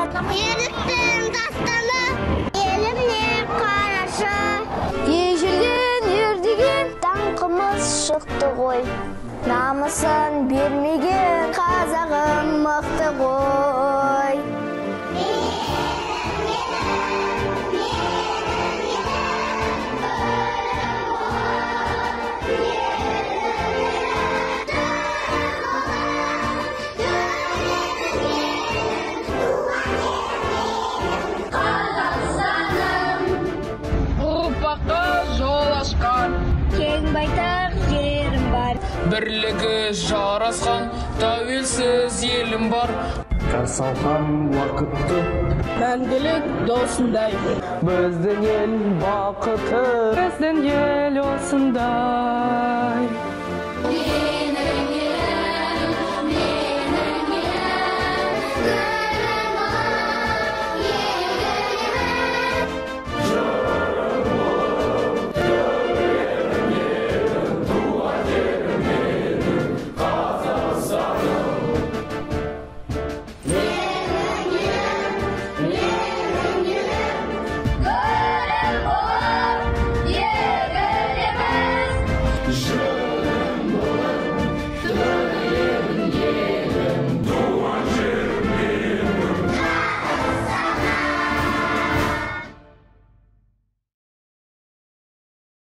Ерліктің дастаны, елімнен қарашы. Ежелден ердеген даңқымыз шықты ғой. Намысын бермеген қазағым мықты ғой. Ұрпаққа жол ашқан Кең байтақ жерім бар. бірлігі жарасқан тәуелсіз елім бар. Жасалған уақытты Мәңгілік досындай біздің ел бақыты, біздің ел осындай.